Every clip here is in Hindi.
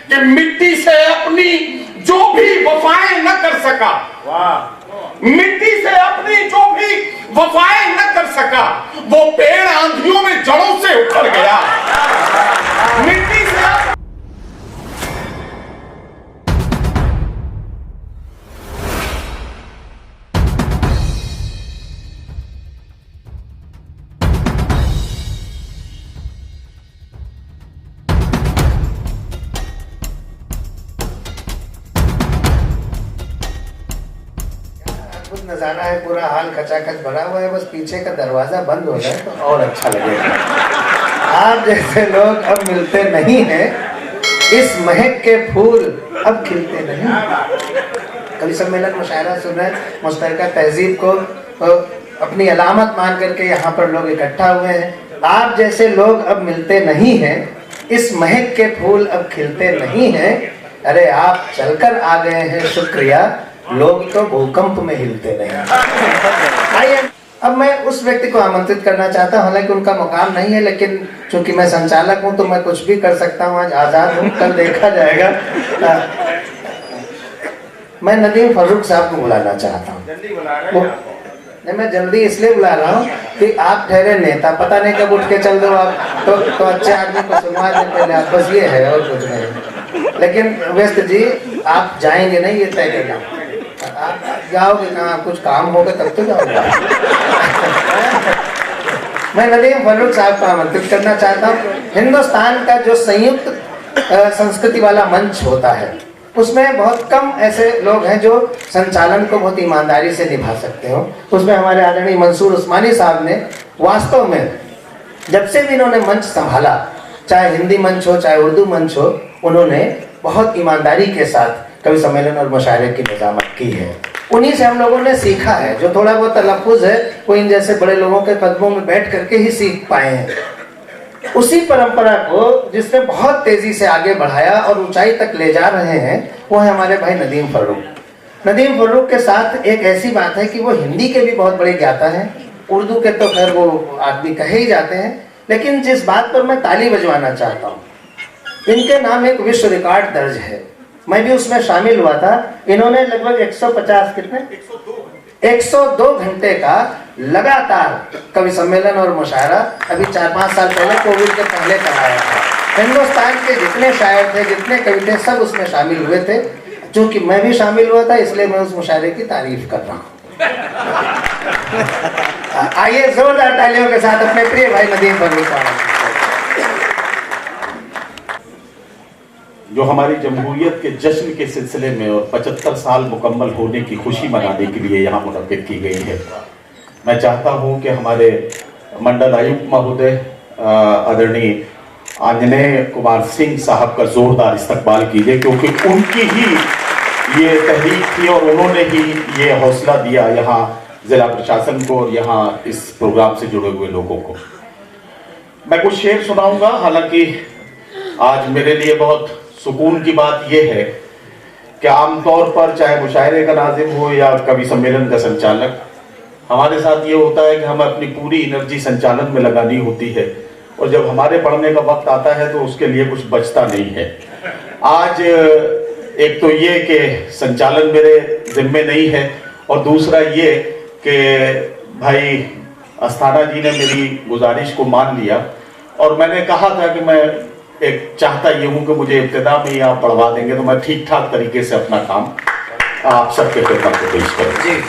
कि मिट्टी से अपनी जो भी वफाएं न कर सका, मिट्टी से अपनी जो भी वफाएं न कर सका, वो पेड़ आंधियों में जड़ों से उखड़ गया। मिट्टी से नजारा है, पूरा हाल खचाखच भरा हुआ है, बस पीछे का दरवाजा बंद हो जाए तो और अच्छा लगेगा। आप जैसे लोग अब मिलते नहीं हैं, इस महक के फूल अब खिलते नहीं। कवि सम्मेलन मुशायरा सुन रहे, मुश्तरका तहजीब को अपनी अलामत मान करके यहाँ पर लोग इकट्ठा हुए हैं। आप जैसे लोग अब मिलते नहीं हैं, इस महक के फूल अब खिलते नहीं हैं। अरे आप चलकर आ गए हैं, शुक्रिया, लोग तो भूकंप में हिलते नहीं। आइए अब मैं उस व्यक्ति को आमंत्रित करना चाहता हूँ, हालांकि उनका मुकाम नहीं है, लेकिन चूंकि मैं संचालक हूँ तो मैं कुछ भी कर सकता हूँ, आज आजाद हूँ, कल देखा जाएगा। मैं नदीम फारूक साहब को बुलाना चाहता हूँ। मैं जल्दी इसलिए बुला रहा हूँ कि आप ठहरे नेता, पता नहीं कब उठ के चल दो आप, तो अच्छे आदमी को सुनवा दे पहले आप, बस ये है और कुछ नहीं। लेकिन व्यस्त जी आप जाएंगे नहीं, ये तय करना। आप जाओगे कहाँ, कुछ काम होगा तब तो जाओगे। मैं नदीम फारूक साहब को आमंत्रित करना चाहता हूँ। हिंदुस्तान का जो संयुक्त संस्कृति वाला मंच होता है, उसमें बहुत कम ऐसे लोग हैं जो संचालन को बहुत ईमानदारी से निभा सकते हो। उसमें हमारे आदरणीय मंसूर उस्मानी साहब ने वास्तव में जब से भी इन्होंने मंच संभाला, चाहे हिंदी मंच हो चाहे उर्दू मंच हो, उन्होंने बहुत ईमानदारी के साथ कवि सम्मेलन और मुशायरे की निजामत की है। उन्हीं से हम लोगों ने सीखा है। जो थोड़ा बहुत तलफ़ुज़ है वो इन जैसे बड़े लोगों के कदमों में बैठ करके ही सीख पाए हैं। उसी परंपरा को जिसने बहुत तेजी से आगे बढ़ाया और ऊंचाई तक ले जा रहे हैं, वो है हमारे भाई नदीम फारूक। नदीम फारूक के साथ एक ऐसी बात है कि वो हिंदी के भी बहुत बड़े ज्ञाता हैं, उर्दू के तो खैर वो आदमी कहे ही जाते हैं। लेकिन जिस बात पर मैं ताली बजवाना चाहता हूँ, इनके नाम एक विश्व रिकॉर्ड दर्ज है। मैं भी उसमें शामिल हुआ था। इन्होंने लगभग 150 कितने 102 घंटे का लगातार कवि सम्मेलन और मुशायरा अभी 4-5 साल पहले कोविड के पहले कराया था। हिंदुस्तान के जितने शायर थे, जितने कवि थे, सब उसमें शामिल हुए थे। चूंकि मैं भी शामिल हुआ था, इसलिए मैं उस मुशायरे की तारीफ कर रहा हूँ। आइए जोरदार तालियों के साथ अपने प्रिय भाई नदीम फारूक साहब। जो हमारी जमहूरियत के जश्न के सिलसिले में और 75 साल मुकम्मल होने की खुशी मनाने के लिए यहाँ मुनक्किद की गई है। मैं चाहता हूँ कि हमारे मंडल आयुक्त महोदय आदरणीय आंजनेय कुमार सिंह साहब का जोरदार इस्तकबाल कीजिए, क्योंकि उनकी ही ये तहरीक थी और उन्होंने ही ये हौसला दिया यहाँ जिला प्रशासन को और यहाँ इस प्रोग्राम से जुड़े हुए लोगों को। मैं कुछ शेर सुनाऊंगा। हालांकि आज मेरे लिए बहुत सुकून की बात यह है कि आमतौर पर चाहे मुशायरे का नाज़िम हो या कवि सम्मेलन का संचालक, हमारे साथ ये होता है कि हमें अपनी पूरी एनर्जी संचालन में लगानी होती है, और जब हमारे पढ़ने का वक्त आता है तो उसके लिए कुछ बचता नहीं है। आज एक तो ये कि संचालन मेरे जिम्मे नहीं है, और दूसरा ये कि भाई अस्थाना जी ने मेरी गुजारिश को मान लिया, और मैंने कहा था कि मैं एक चाहता ये हूं कि मुझे इब्तिदा में ही आप पढ़वा देंगे तो मैं ठीक ठाक तरीके से अपना काम आप सबके खिदमत को पेश करूं।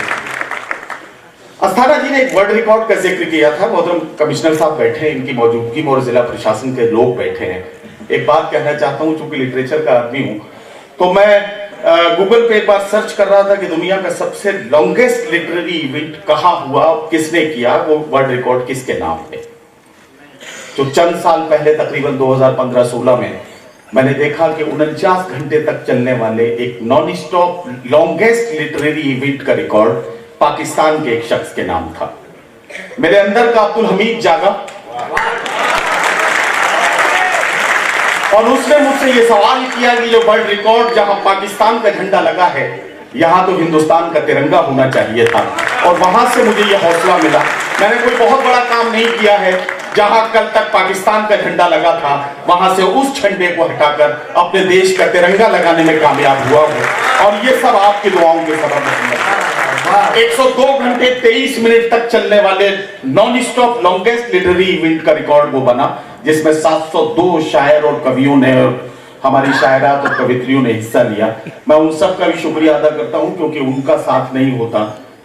अस्थाना जी ने एक वर्ल्ड रिकॉर्ड का जिक्र किया था। मोहतरम कमिश्नर साहब बैठे हैं, इनकी मौजूदगी में और जिला प्रशासन के लोग बैठे हैं। एक बात कहना चाहता हूं, चूंकि लिटरेचर का आदमी हूं, तो मैं गूगल पे एक बार सर्च कर रहा था कि दुनिया का सबसे लॉन्गेस्ट लिटरेरी इवेंट कहाँ हुआ, किसने किया, वो वर्ल्ड रिकॉर्ड किसके नाम पे। तो चंद साल पहले तकरीबन 2015-16 में मैंने देखा कि 49 घंटे तक चलने वाले एक non stop longest literary event का रिकॉर्ड पाकिस्तान के एक शख्स के नाम था। मेरे अंदर का अब्दुल हमीद जागा और उसने मुझसे ये सवाल किया कि जो वर्ल्ड रिकॉर्ड जहां पाकिस्तान का झंडा लगा है, यहां तो हिंदुस्तान का तिरंगा होना चाहिए था। और वहां से मुझे ये हौसला मिला। मैंने कोई बहुत बड़ा काम नहीं किया है, जहां कल तक पाकिस्तान का झंडा लगा था, वहां से उस झंडे को हटाकर अपने देश का तिरंगा लगाने में कामयाब हुआ हूं। और ये सब आपकी दुआओं के सबब है। 102 घंटे 23 मिनट तक चलने वाले non stop longest literary event का रिकॉर्ड वो बना, जिसमें 702 शायर और कवियों ने, हमारी शायरात और कवित्रियों ने हिस्सा लिया। मैं उन सब का भी शुक्रिया अदा करता हूं, क्योंकि उनका साथ नहीं होता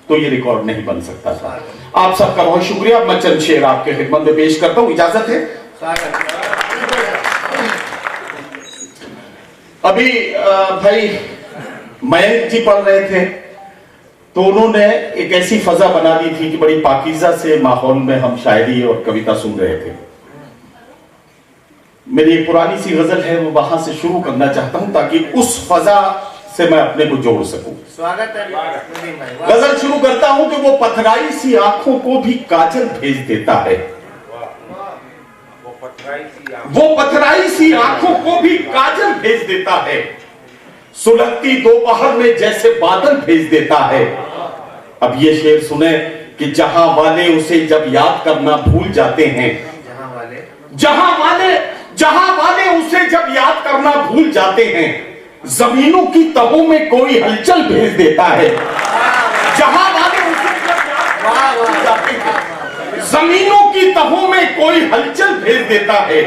तो ये रिकॉर्ड नहीं बन सकता था। आप सबका बहुत शुक्रिया। मैं चंद शेर आपके खिदमत में पेश करता हूं, इजाजत है? अभी भाई मयंक जी पढ़ रहे थे, तो उन्होंने एक ऐसी फजा बना दी थी कि बड़ी पाकीज़ा से माहौल में हम शायरी और कविता सुन रहे थे। मेरी एक पुरानी सी गजल है, वो वहां से शुरू करना चाहता हूं ताकि उस फजा से मैं अपने को जोड़ सकूं। स्वागत है। गजल शुरू करता हूं कि वो पथराई सी आंखों को भी काजल भेज देता है, वो पथराई सी आंखों को भी काजल भेज देता है, सुलगती दोपहर में जैसे बादल भेज देता है। अब ये शेर सुने कि जहां वाले उसे जब याद करना भूल जाते हैं, जहां वाले उसे जब याद करना भूल जाते हैं, जमीनों की तहों में कोई हलचल भेज देता है। जहां वाले उसे जब याद करना भूल जाते हैं, जमीनों की तहों में कोई हलचल भेज देता है,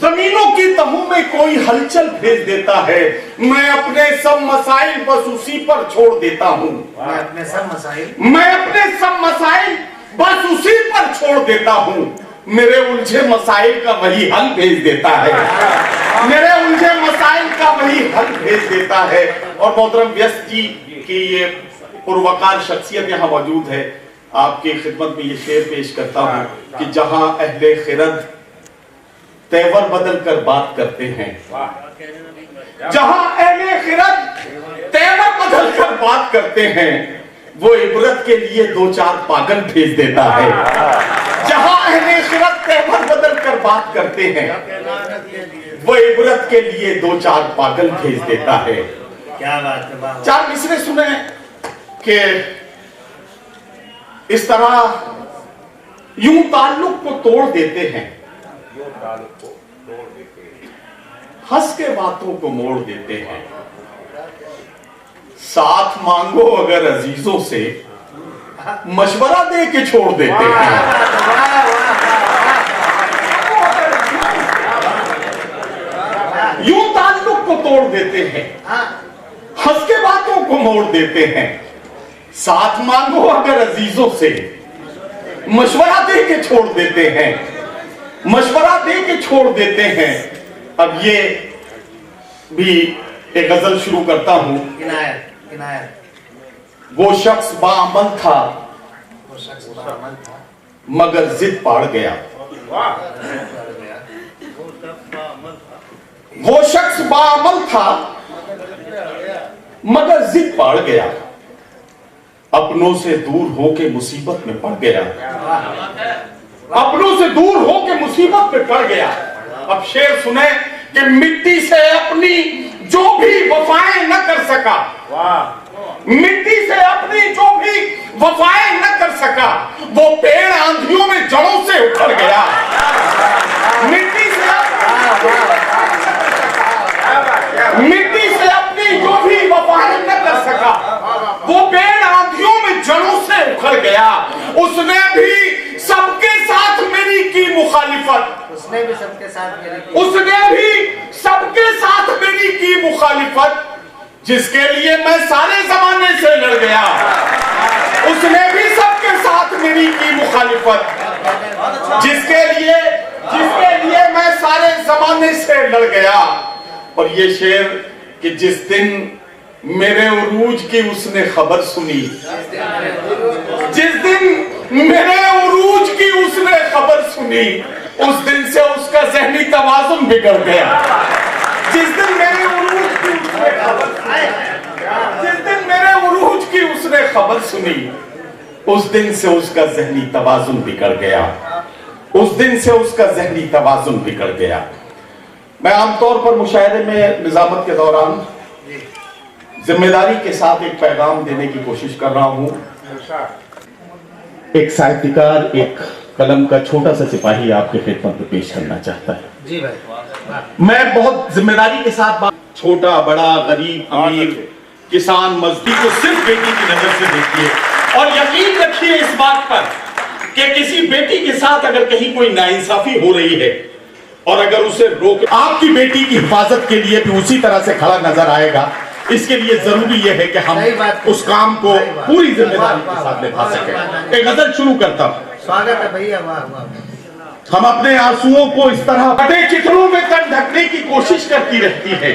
जमीनों की तहों में कोई हलचल भेज देता है। मैं अपने सब मसाइल बस उसी पर छोड़ देता हूं, मैं अपने सब मसाइल बस उसी पर छोड़ देता हूं। मेरे उलझे मसाइल का वही हल भेज देता है, मेरे उलझे मसाइल का वही हल भेज देता है। और मोहतरम व्यस्त जी की ये पुरवकार शख्सियत यहाँ मौजूद है, आपकी खिदमत में ये शेर पेश करता हूँ कि जहां अहले खिरद तेवर बदल कर बात करते हैं, जहां अहले खिरद तेवर बदल कर बात करते हैं, वो इबरत के लिए दो चार पागल भेज देता है। जहां अहले खिरद तेवर बदल कर बात करते हैं, वो इबरत के लिए दो चार पागल भेज देता है। क्या बात है। चार मिसरे सुने कि इस तरह यूं ताल्लुक को तोड़ देते हैं, हंस के बातों को मोड़ देते हैं, साथ मांगो अगर अजीजों से मशवरा दे के छोड़ देते हैं। यूं ताल्लुक को तोड़ देते हैं, हंस के बातों को मोड़ देते हैं, साथ मांगो अगर अजीजों से मशवरा दे के छोड़ देते हैं, मशवरा दे के छोड़ देते हैं। अब ये भी एक गजल शुरू करता हूं। वो शख्स बाअमल था मगर जिद पाड़ गया, वो शख्स बाअमल था मगर जिद पाड़ गया, अपनों से दूर होके मुसीबत में पड़ गया, अपनों से दूर होके मुसीबत में पड़ गया। अब शेर सुने कि मिट्टी से अपनी जो भी वफाएं न कर सका, मिट्टी से अपनी जो भी वफाएं न कर सका, वो पेड़ आंधियों में जड़ों से उखड़ गया। मिट्टी से अपनी जो भी वफाएं न कर सका, वो पेड़ आंधियों में जड़ों से उखड़ गया। उसने भी सबके साथ मेरी की मुखालिफत, उसने भी सबके साथ मेरी की मुखालिफत, जिसके लिए मैं सारे जमाने से लड़ गया। उसने भी सबके साथ मेरी की मुखालिफत, जिसके लिए मैं सारे जमाने से लड़ गया। और ये शेर कि जिस दिन मेरे उरूज की उसने खबर सुनी, जिस दिन मेरे उरूज की उसने खबर सुनी, उस दिन से उसका ज़हनी तवाज़ुन बिगड़ गया। जिस दिन मेरे उरूज की उसने खबर सुनी, उस दिन से उसका ज़हनी तवाज़ुन बिगड़ गया, उस दिन से उसका ज़हनी तवाज़ुन बिगड़ गया। मैं आमतौर पर मुशायरे में निजामत के दौरान जिम्मेदारी के साथ एक पैगाम देने की कोशिश कर रहा हूं। एक साहित्यकार, एक कलम का छोटा सा सिपाही आपके खिदमत में पेश करना चाहता है। जी भाई, वाह। मैं बहुत जिम्मेदारी के साथ बात, छोटा बड़ा गरीब अमीर किसान मजदूर को सिर्फ बेटी की नजर से देखिए और यकीन रखिए इस बात पर कि किसी बेटी के साथ अगर कहीं कोई नाइंसाफी हो रही है और अगर उसे रोक, आपकी बेटी की हिफाजत के लिए भी उसी तरह से खड़ा नजर आएगा। इसके लिए जरूरी यह है कि हम उस काम को पूरी जिम्मेदारी के साथ निभा सकें। एक गजल शुरू करता हूं। स्वागत है भैया, वाह वाह। हम अपने आंसुओं को इस तरह बड़े चित्रों में तक ढकने की कोशिश करती रहती है।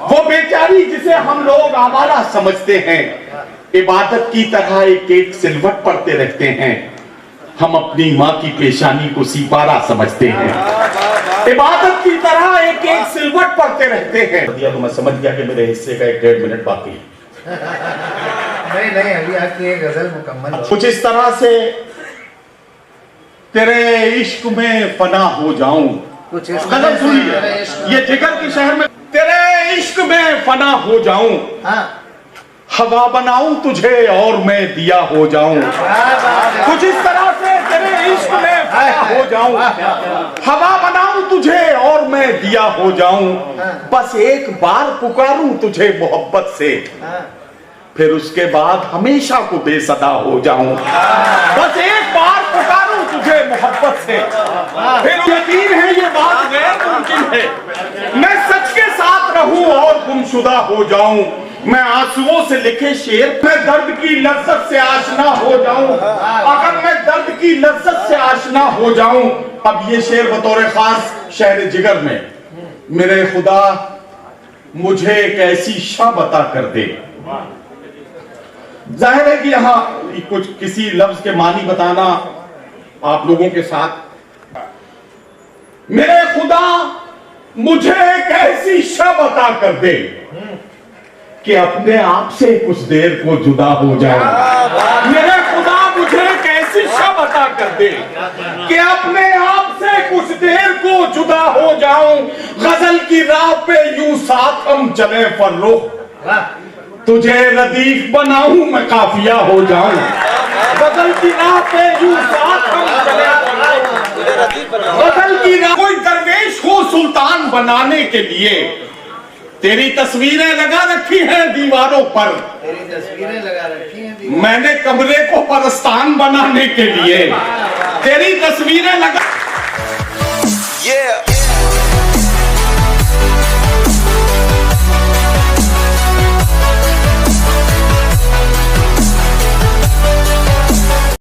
वो बेचारी जिसे हम लोग आवारा समझते हैं, इबादत की तरह एक एक सिलवट पढ़ते रहते हैं। हम अपनी माँ की पेशानी को सिपारा समझते हैं, इबादत की तरह एक एक सिलवट पढ़ते रहते हैं। दिया तो मैं समझ गया कि मेरे हिस्से का 1.5 मिनट बाकी है। नहीं, अभी आपकी एक गजल मुकम्मल हो। कुछ इस तरह से तेरे इश्क में फना हो जाऊं। कुछ इस गजल सुनिए, ये जिगर के शहर में तेरे इश्क में फना हो जाऊं, हाँ, हवा बनाऊं तुझे और मैं दिया हो जाऊं। कुछ इस तरह से तेरे इश्क में फना हो जाऊं, हवा बनाऊं तुझे और मैं दिया हो जाऊं। बस एक बार पुकारूं तुझे मोहब्बत से, फिर उसके बाद हमेशा को बेसदा हो जाऊं। बस एक बार पुकारूं तुझे मोहब्बत से, फिर यकीन है ये बात गैर मुमकिन है, मैं सच के साथ रहूं और गुमशुदा हो जाऊं। मैं आंसुओं से लिखे शेर, मैं दर्द की लज्जत से आशना हो जाऊं। अगर मैं दर्द की लज्जत से आशना हो जाऊं, अब ये शेर बतौर खास शहर जिगर में, मेरे खुदा मुझे एक ऐसी शब अता कर दे। जाहिर है कि यहाँ कुछ किसी लफ्ज के मानी बताना आप लोगों के साथ, मेरे खुदा मुझे एक ऐसी शब अता कर दे कि अपने आप से कुछ देर को जुदा हो जाऊं। मेरे खुदा मुझे एक ऐसी शब अता कर दे कि अपने आप से कुछ देर को जुदा हो जाऊं। गजल की राह पे यूं साथ हम चले फर्रुख, तुझे रदीफ बनाऊं मैं काफिया हो जाऊं। गजल की राह पे यूं साथ हम चले, गजल की राह, कोई दरवेश हो सुल्तान बनाने के लिए, तेरी तस्वीरें लगा रखी हैं दीवारों पर, तेरी तस्वीरें लगा रखी हैं, मैंने कमरे को परस्तान बनाने के लिए तेरी तस्वीरें लगा।